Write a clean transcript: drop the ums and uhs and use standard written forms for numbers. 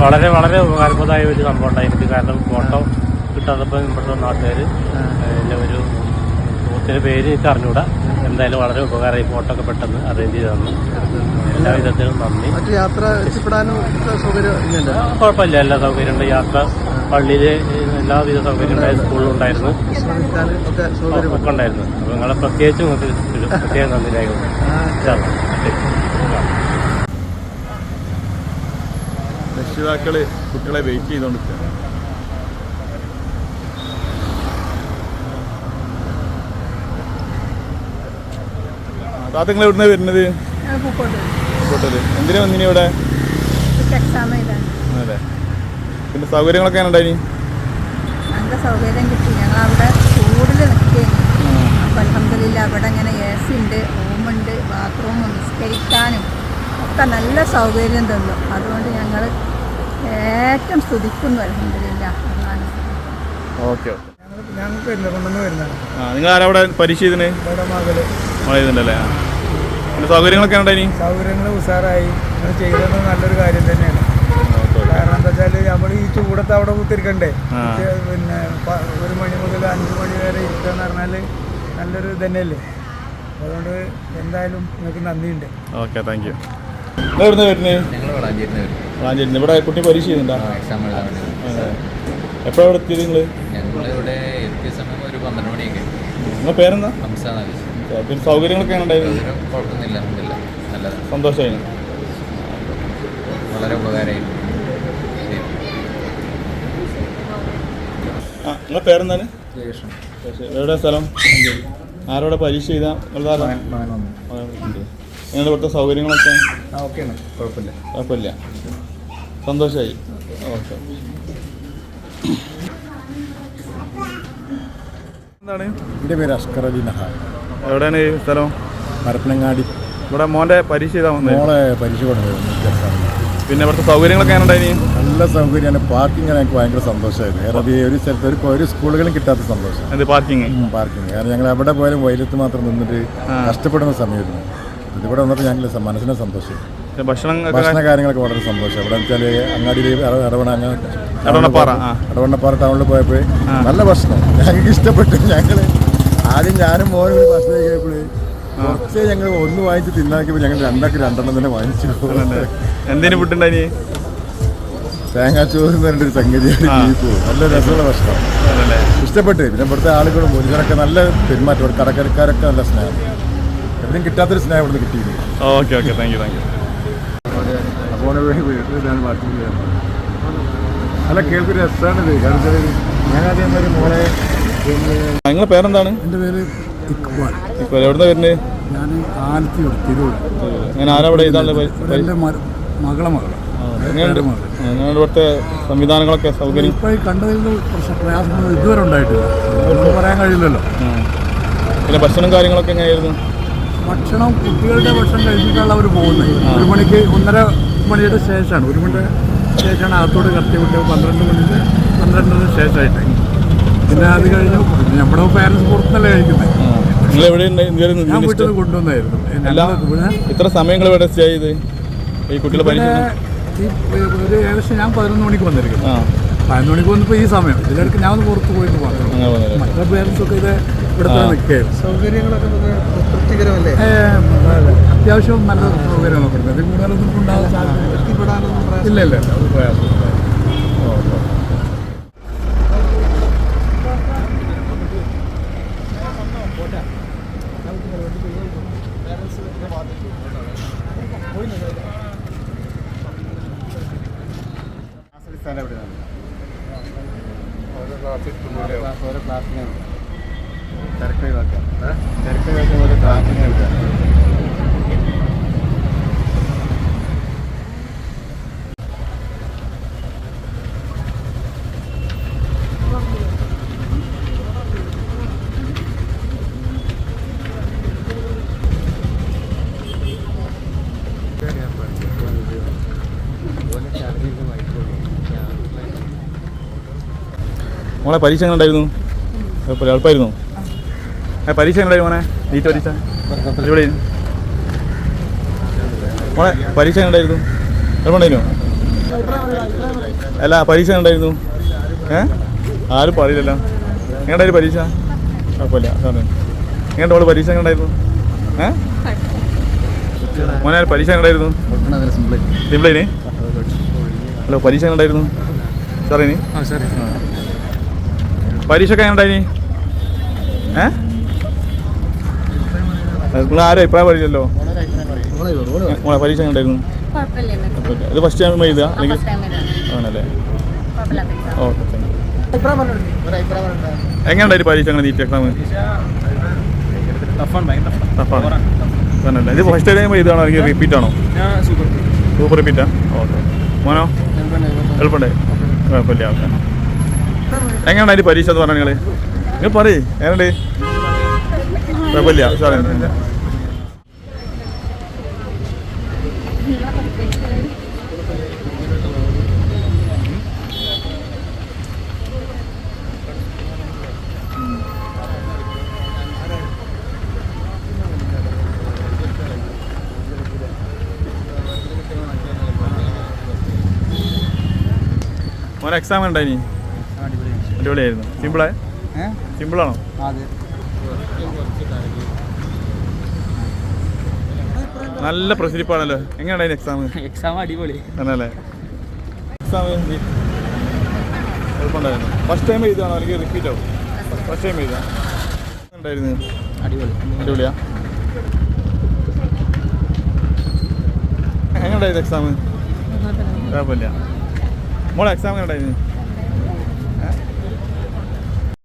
വളരെ വളരെ ഉപകാരപ്രദമായ ഒരു സംഭവം ഉണ്ടായിരുന്നു. കാരണം ഫോട്ടോ കിട്ടാത്തപ്പോൾ ഇവിടുത്തെ നാട്ടുകാർ എൻ്റെ ഒരു സുഹൃത്തിൻ്റെ പേര് എനിക്ക് അറിഞ്ഞുകൂടാ. എന്തായാലും വളരെ ഉപകാരമായി. ഫോട്ടോ ഒക്കെ പെട്ടെന്ന് അറേഞ്ച് ചെയ്ത് തന്നു. എല്ലാ വിധത്തിലും നന്ദി. മറ്റു യാത്ര എത്തിപ്പെടാനും സൗകര്യം കുഴപ്പമില്ല, എല്ലാ സൗകര്യമുണ്ട്. യാത്ര പള്ളിയിൽ എല്ലാവിധ സൗകര്യം ഉണ്ടായിരുന്നു, സ്കൂളിലുണ്ടായിരുന്നു, ഒക്കെ ഉണ്ടായിരുന്നു. അപ്പോൾ നിങ്ങളെ പ്രത്യേകിച്ച് നിങ്ങൾക്ക് പ്രത്യേകം നന്ദി രേഖപ്പെടുത്തുന്നു. രക്ഷിതാക്കള് കുട്ടികളെ വെയിറ്റ് ചെയ്തോണ്ടിരിക്കുക. താത്തങ്ങൾ എവിടുന്ന വരുന്നത്? എന്തിനാ വന്നിനി ഇവിടെ? അതെ. പിന്നെ സൗകര്യങ്ങളൊക്കെ ഉണ്ടായി? നല്ല സൗകര്യം കിട്ടി. ഞങ്ങൾ അവിടെ ചൂടിൽ നിൽക്കുകയാണ്. അപ്പം അൽഹംദുലില്ലാ അവിടെ ഇങ്ങനെ AC ഉണ്ട്, റൂമുണ്ട്, ബാത്റൂം, നിസ്കരിക്കാനും ഒക്കെ നല്ല സൗകര്യം തന്നു. അതുകൊണ്ട് ഞങ്ങൾ ഏറ്റവും സ്തുതിക്കുന്നു അൽഹംദുലില്ലാ. ഓക്കെ. ഞങ്ങൾക്ക് നിങ്ങൾ ആരവിടെ പരീക്ഷ ചെയ്തിന്? മഴയുന്നുണ്ടല്ലേ? പിന്നെ സൗകര്യങ്ങളൊക്കെ ഉണ്ടായി? സൗകര്യങ്ങൾ ഉഷാറായി. നിങ്ങൾ ചെയ്തത് നല്ലൊരു കാര്യം തന്നെയാണ്. കാരണം എന്താ വെച്ചാൽ നമ്മൾ ഈ ചൂടത്ത് അവിടെ കുത്തിരിക്കണ്ടേ? പിന്നെ 1 മണി മുതൽ 5 മണി വരെ ഇരിക്കാന്ന് പറഞ്ഞാൽ നല്ലൊരു തന്നെയല്ലേ? അതുകൊണ്ട് എന്തായാലും നിങ്ങൾക്ക് നന്ദിയുണ്ട്. Okay, thank you. എവിടുന്ന് വരുന്നത്? വളാഞ്ചേരി. ഇവിടെ കുട്ടി പരീക്ഷ ചെയ്യുന്നുണ്ടോ? എപ്പോഴാണ് ഇവിടെ എത്തിയത് നിങ്ങൾ? ഞങ്ങളിവിടെ എത്തിയ സമയം ഒരു 12 മണിയൊക്കെ. നിങ്ങളുടെ പേരെന്താ? ഹംസാനാണ്. പിന്നെ സൗകര്യങ്ങളൊക്കെ ഉണ്ടായിരുന്നു? കുഴപ്പമൊന്നുമില്ല, നല്ലതാണ്. സന്തോഷമായി. വളരെ ഉപകാരമായി. നിങ്ങളുടെ പേരെന്താണ്? എവിടെ സ്ഥലം? ആരോടെ പരീക്ഷ ചെയ്താൽ നിങ്ങളുടെ ഇവിടുത്തെ സൗകര്യങ്ങളൊക്കെ ഓക്കെയാണ്, കുഴപ്പമില്ല. സന്തോഷമായി. ഓക്കെ. എന്താണ്? എൻ്റെ പേര് അഷ്കർ അലി നഹാർ. എവിടെയാണ് ഈ സ്ഥലം? പരപ്പനങ്ങാടി. ഇവിടെ മോൻ്റെ പരീക്ഷ ചെയ്താൽ വന്നത്? മോളെ പരീക്ഷ കൊണ്ടുവരുന്നു. പിന്നെ ഇവിടുത്തെ സൗകര്യങ്ങളൊക്കെ ഉണ്ടായി? നല്ല സൗകര്യമാണ്. പാർക്കിംഗ് എനിക്ക് ഭയങ്കര സന്തോഷമായിരുന്നു. കാരണം ഒരു സ്ഥലത്ത് ഒരു സ്കൂളുകളും കിട്ടാത്ത സന്തോഷം. എന്ത് പാർക്കിംഗ്? കാരണം ഞങ്ങൾ എവിടെ പോയാലും വെയിലത്ത് മാത്രം നിന്നിട്ട് കഷ്ടപ്പെടുന്ന സമയമായിരുന്നു. ഇതിവിടെ വന്നിട്ട് ഞങ്ങൾ മനസ്സിനെ സന്തോഷം. ഭക്ഷണ കാര്യങ്ങളൊക്കെ വളരെ സന്തോഷം. ഇവിടെ വെച്ചാൽ അങ്ങാടിയിൽ അടവണ്ണപ്പാറ ടൗണിൽ പോയപ്പോൾ നല്ല ഭക്ഷണം ഞങ്ങൾക്ക് ഇഷ്ടപ്പെട്ടു. ഞങ്ങൾ ആദ്യം ഞാനും മോനും ഭക്ഷണം കഴിക്കുമ്പോൾ കുറച്ച് ഞങ്ങൾ ഒന്ന് വാങ്ങിച്ച് തിന്നാക്കിയപ്പോൾ ഞങ്ങൾ രണ്ടെണ്ണം തന്നെ വാങ്ങിച്ചു. എന്തിനു ഫുഡുണ്ടായി? തേങ്ങാച്ചോറ് എന്ന് പറഞ്ഞൊരു സംഗതിയാണ്. ബീഫ് നല്ല രസമുള്ള ഭക്ഷണം ഇഷ്ടപ്പെട്ടു. പിന്നെ ഇവിടുത്തെ ആളുകളും മുരുകനൊക്കെ നല്ല പെരുമാറ്റം. കടക്കാരൊക്കെ നല്ല സ്നേഹം. എവിടെയും കിട്ടാത്തൊരു സ്നേഹം ഇവിടുന്ന് കിട്ടിയിരുന്നു. Okay okay, thank you, thank you. അപ്പോൾ വീട്ടിലാണ് പാർട്ടി ചെയ്യാറ്. നല്ല കേൾക്കൊരു രസമാണിത്. കാരണം ഞാനാദ്യം ഒരു മോളെ. നിങ്ങളുടെ പേരെന്താണ്? എൻ്റെ പേര് ഇക്ബാൽ. ഇക്ബാൽ. എവിടുന്ന വരുന്നത്? ഞാൻ ആലത്തിയോട് തിരൂർ. ഞാൻ ആരവിടെ? ഇതാണ് എൻ്റെ മകളെ മകളാണ്. ഞങ്ങളുടെ ഇവിടുത്തെ സംവിധാനങ്ങളൊക്കെ സൗകര്യം ഇപ്പോൾ ഈ കണ്ടതിൽ പ്രയാസങ്ങൾ ഇതുവരെ ഉണ്ടായിട്ടില്ല. ഒന്നും പറയാൻ കഴിയില്ലല്ലോ. പിന്നെ ഭക്ഷണം കാര്യങ്ങളൊക്കെ എങ്ങനെയായിരുന്നു? ഭക്ഷണം കുട്ടികളുടെ ഭക്ഷണം കഴിച്ചിട്ടാണ് അവർ പോകുന്നത്. 1 മണിക്ക് 1:30 മണിയുടെ ശേഷമാണ്. 1 മണിയുടെ ശേഷമാണ് അകത്തോട് കടത്തി വിട്ട്. 12 ശേഷമായിട്ട്. പിന്നെ അത് കഴിഞ്ഞു നമ്മുടെ പേരൻസ് പുറത്തുനിന്നല്ലേ കഴിക്കുന്നത്. ഞാൻ വീട്ടിൽ നിന്ന് കൊണ്ടുവന്നായിരുന്നു. ഇത്ര സമയങ്ങൾ ഇവിടെ സ്റ്റേ ചെയ്ത് ഈ കുട്ടികളെ പരീക്ഷ ഒരു ഏകദേശം ഞാൻ 11 മണിക്ക് വന്നിരിക്കുന്നു. 11 മണിക്ക് വന്നപ്പോൾ ഈ സമയം ഇതിലിടയ്ക്ക് ഞാൻ ഒന്ന് പുറത്ത് പോയിട്ട് പറഞ്ഞു. മറ്റുള്ള പേരൻസൊക്കെ ഇത് ഇവിടെ തന്നെ നിൽക്കുകയായിരുന്നു. സൗകര്യങ്ങളൊക്കെ തൃപ്തികരമല്ലേ? അത്യാവശ്യം നല്ല സൗകര്യങ്ങളൊക്കെ ഉണ്ട്. അതിൽ കൂടുതലൊന്നും ഉണ്ടാകാൻ സാധ്യത ഇല്ല. അത് പ്രയാസം. ഓരോ ക്ലാസ്സിനെ തിരക്ക് ഓരോ ക്ലാസ്സിനെ എടുക്കാം. മോളെ പരീക്ഷ എങ്ങനെ ഉണ്ടായിരുന്നു? എളുപ്പമായിരുന്നു. പരീക്ഷ എങ്ങനെ മോനെ? നീറ്റ് പരീക്ഷ ഇവിടെ മോളെ പരീക്ഷ എങ്ങനെ ഉണ്ടായിരുന്നു? എളുപ്പമുണ്ടായിരുന്നു? അല്ല പരീക്ഷ ഉണ്ടായിരുന്നു ആരും പറയില്ലല്ലോ എങ്ങനെയായിരുന്നു പരീക്ഷ കുഴപ്പമില്ല സാറേ എങ്ങനെ അവള് പരീക്ഷ എങ്ങനെ ഉണ്ടായിരുന്നു മോനെ പരീക്ഷ എങ്ങനെ ഉണ്ടായിരുന്നു സിംപ്ലൈന് ഹലോ പരീക്ഷ എങ്ങനെ ഉണ്ടായിരുന്നു സാറേന് പരീക്ഷ ഒക്കെ എങ്ങനെ ഉണ്ടായിനി നിങ്ങൾ ആരും അഭിപ്രായം പറയില്ലല്ലോ മോളെ പരീക്ഷ എങ്ങനെ ഉണ്ടായിരുന്നു ഇത് ഫസ്റ്റ് ടൈം എഴുതുക അല്ലെങ്കിൽ ആണല്ലേ ഓക്കെ എങ്ങനെയുണ്ടായിരുന്നു പരീക്ഷ അങ്ങനെ നീറ്റ് എക്സാം ടഫാണ് തന്നെയല്ലേ ഇത് ഫസ്റ്റ് ടൈം എഴുതാണോ അല്ലെങ്കിൽ റിപ്പീറ്റ് ആണോ സൂപ്പർ റിപ്പീറ്റാ ഓക്കെ മോനോ എളുപ്പമുണ്ടേ കുഴപ്പമില്ല ഓക്കെ എങ്ങനെയുണ്ടായിരുന്നു പരീക്ഷ എന്ന് പറഞ്ഞാൽ നിങ്ങൾ പറയേ എങ്ങനെയുണ്ട് കുഴപ്പമില്ല സാറേ മോനെ എക്സാം ഉണ്ടായിനി അടിപൊളിയായിരുന്നു സിമ്പിളാണോ നല്ല പ്രസിദ്ധിപ്പാണല്ലോ എങ്ങനെയുണ്ടായിരുന്നു എക്സാം അടിപൊളി ആണല്ലേ എക്സാം എളുപ്പമുണ്ടായിരുന്നു ഫസ്റ്റ് ടൈം എഴുതാണോ അല്ലെങ്കിൽ റിപ്പീറ്റ് ആവും ഫസ്റ്റ് ടൈം എഴുതാം ഉണ്ടായിരുന്നു അടിപൊളിയാ എങ്ങനെയുണ്ടായിരുന്നു എക്സാം കുഴപ്പമില്ല മോളെ എക്സാം എങ്ങനെ ഉണ്ടായിരുന്നു